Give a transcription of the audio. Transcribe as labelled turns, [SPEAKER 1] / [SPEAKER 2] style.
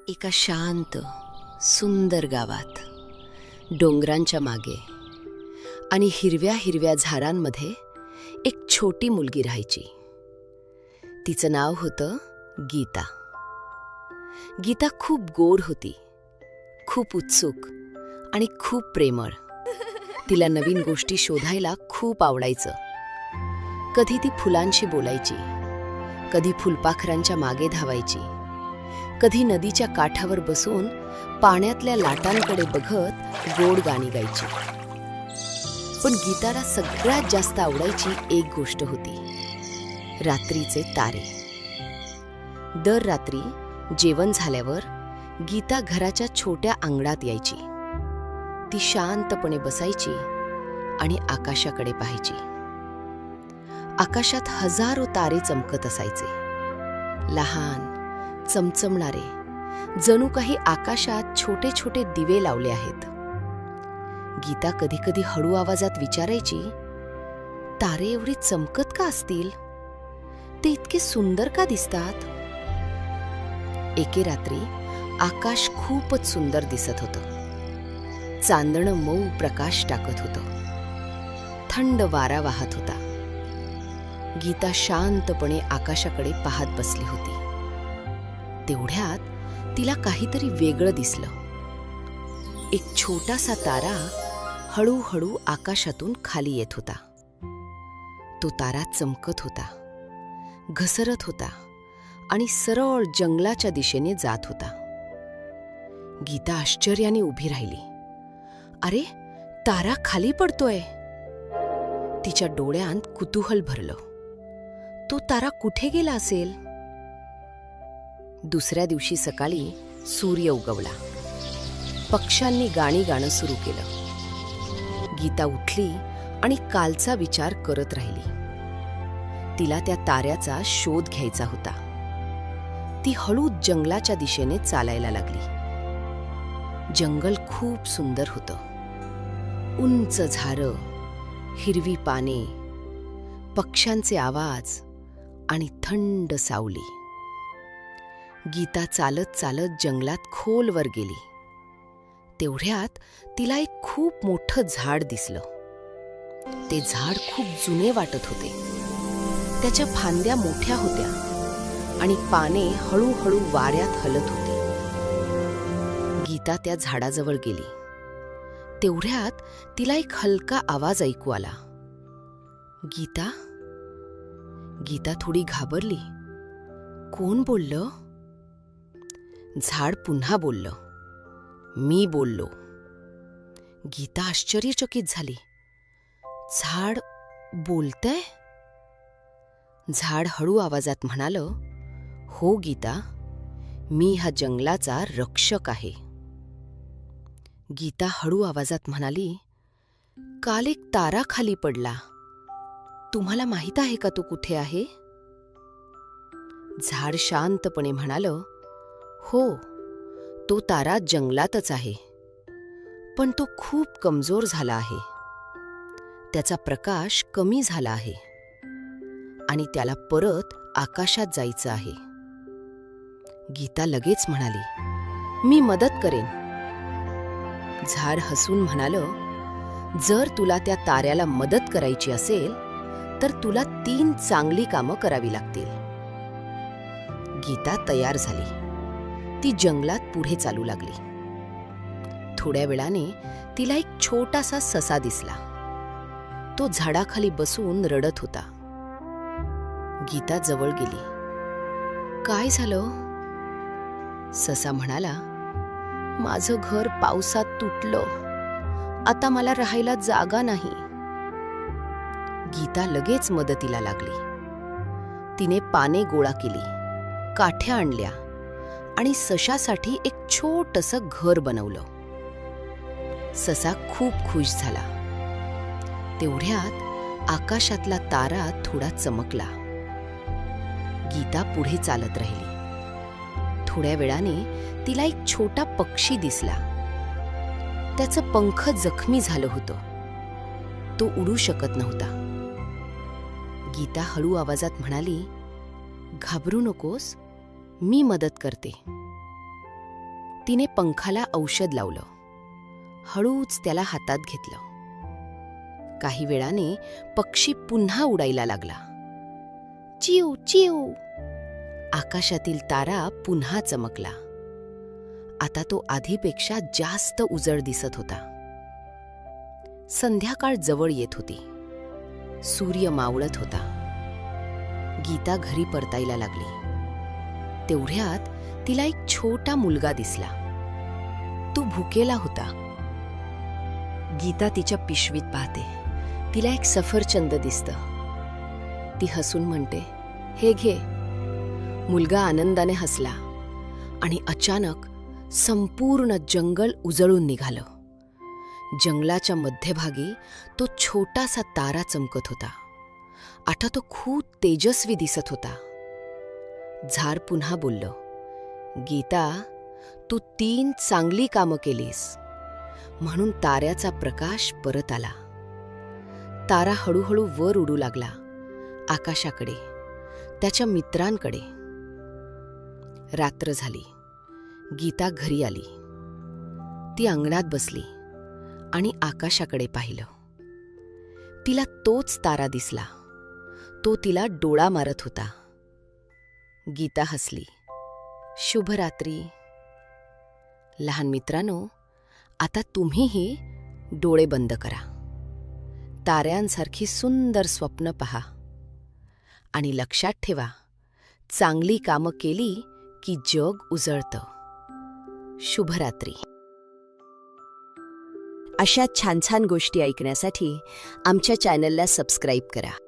[SPEAKER 1] एका शांत सुंदर गावात डोंगरांच्या मागे आणि हिरव्या हिरव्या झाडांमध्ये एक छोटी मुलगी राहायची. तिचं नाव होतं गीता. गीता खूप गोड होती, खूप उत्सुक आणि खूप प्रेमळ. तिला नवीन गोष्टी शोधायला खूप आवडायचं. कधी ती फुलांशी बोलायची, कधी फुलपाखरांच्या मागे धावायची, कधी नदीच्या काठावर बसून पाण्यातल्या लाटांकडे बघत गोड गाणी गायची. पण गीताला सगळ्यात जास्त आवडायची एक गोष्ट होती, रात्रीचे तारे. दर रात्री जेवण झाल्यावर गीता घराच्या छोट्या अंगणात यायची. ती शांतपणे बसायची आणि आकाशाकडे पाहायची. आकाशात हजारो तारे चमकत असायचे, लहान, चमचमणारे, जणू काही आकाशात छोटे छोटे दिवे लावले आहेत. गीता कधी कधी हळू आवाजात विचारायची, तारे एवढे चमकत का असतील? ते इतके सुंदर का दिसतात? एके रात्री आकाश खूपच सुंदर दिसत होतं. चांदणं मऊ प्रकाश टाकत होतं. थंड वारा वाहत होता. गीता शांतपणे आकाशाकडे पाहत बसली होती. तेवढ्यात तिला काहीतरी वेगळं दिसलं. एक छोटासा तारा हळूहळू आकाशातून खाली येत होता. तो तारा चमकत होता, घसरत होता आणि सरळ जंगलाच्या दिशेने जात होता. गीता आश्चर्याने उभी राहिली. अरे, तारा खाली पडतोय! तिच्या डोळ्यांत कुतूहल भरलं. तो तारा कुठे गेला असेल? दुसऱ्या दिवशी सकाळी सूर्य उगवला. पक्ष्यांनी गाणी गाणं सुरू केलं. गीता उठली आणि कालचा विचार करत राहिली. तिला त्या ताऱ्याचा शोध घ्यायचा होता. ती हळू जंगलाच्या दिशेने चालायला लागली. जंगल खूप सुंदर होतं. उंच झाडं, हिरवी पाने, पक्ष्यांचे आवाज आणि थंड सावली. गीता चालत चालत जंगलात खोलवर गेली. तेवढ्यात तिला एक खूप मोठं झाड दिसलं. ते झाड खूप जुने वाटत होते. त्याच्या फांद्या मोठ्या होत्या आणि पाने हळूहळू वाऱ्यात हलत होती. गीता त्या झाडाजवळ गेली. तेवढ्यात तिला एक हलका आवाज ऐकू आला. गीता? गीता थोडी घाबरली. कोण बोललं? झाड पुन्हा बोललं. मी बोललो. गीता आश्चर्यचकित झाली. झाड बोलतंय? झाड हळू आवाजात म्हणालं, हो गीता, मी हा जंगलाचा रक्षक आहे. गीता हळू आवाजात म्हणाली, काल एक तारा खाली पडला. तुम्हाला माहित आहे का तो कुठे आहे? झाड शांतपणे म्हणालं, हो, तो तारा जंगलातच आहे. पण तो खूप कमजोर झाला आहे. त्याचा प्रकाश कमी झाला आहे आणि त्याला परत आकाशात जायचं आहे. गीता लगेच म्हणाली, मी मदत करेन. झाड हसून म्हणालं, जर तुला त्या ताऱ्याला मदत करायची असेल तर तुला 3 चांगली कामं करावी लागतील. गीता तयार झाली. ती जंगलात पुढे चालू लागली. थोड्या वेळाने तिला एक छोटासा ससा दिसला. तो झाडाखाली बसून रडत होता. गीता जवळ गेली. काय झालं? ससा म्हणाला, माझं घर पावसात तुटलं. आता मला राहायला जागा नाही. गीता लगेच मदतीला लागली. तिने पाने गोळा केली, काठ्या आणल्या आणि सशासाठी एक छोटंसं घर बनवलं. ससा खूप खुश झाला. तेवढ्यात आकाशातला तारा थोडा चमकला. गीता पुढे चालत राहिली. थोड्या वेळाने तिला एक छोटा पक्षी दिसला. त्याचं पंख जखमी झालं होतं. तो उडू शकत नव्हता. गीता हळू आवाजात म्हणाली, घाबरू नकोस, मी मदत करते. तिने पंखाला औषध लावलं. हळूच त्याला हातात घेतलं. काही वेळाने पक्षी पुन्हा उडायला लागला. चिव चिव. आकाशातील तारा पुन्हा चमकला. आता तो आधीपेक्षा जास्त उजळ दिसत होता. संध्याकाळ जवळ येत होती. सूर्य मावळत होता. गीता घरी परतायला लागली. तेवढ्यात तिला एक छोटा मुलगा दिसला. तो भुकेला होता. गीता तिच्या पिशवीत पाहते. तिला एक सफरचंद दिसतं. ती हसून म्हणते, हे घे. मुलगा आनंदाने हसला आणि अचानक संपूर्ण जंगल उजळून निघालं. जंगलाच्या मध्यभागी तो छोटासा तारा चमकत होता. आता तो खूप तेजस्वी दिसत होता. झाड पुन्हा बोललं, गीता, तू 3 चांगली कामं केलीस. म्हणून ताऱ्याचा प्रकाश परत आला. तारा हळूहळू वर उडू लागला, आकाशाकडे, त्याच्या मित्रांकडे. रात्र झाली. गीता घरी आली. ती अंगणात बसली आणि आकाशाकडे पाहिलं. तिला तोच तारा दिसला. तो तिला डोळा मारत होता. गीता हसली. शुभरात्री. लहान मित्रांनो, आता तुम्हीही डोळे बंद करा. ताऱ्यांसारखी सुंदर स्वप्न पहा आणि लक्षात ठेवा, चांगली कामं केली की जग उजळतं. शुभरात्री. अशा छान छान गोष्टी ऐकण्यासाठी आमच्या चॅनलला सबस्क्राईब करा.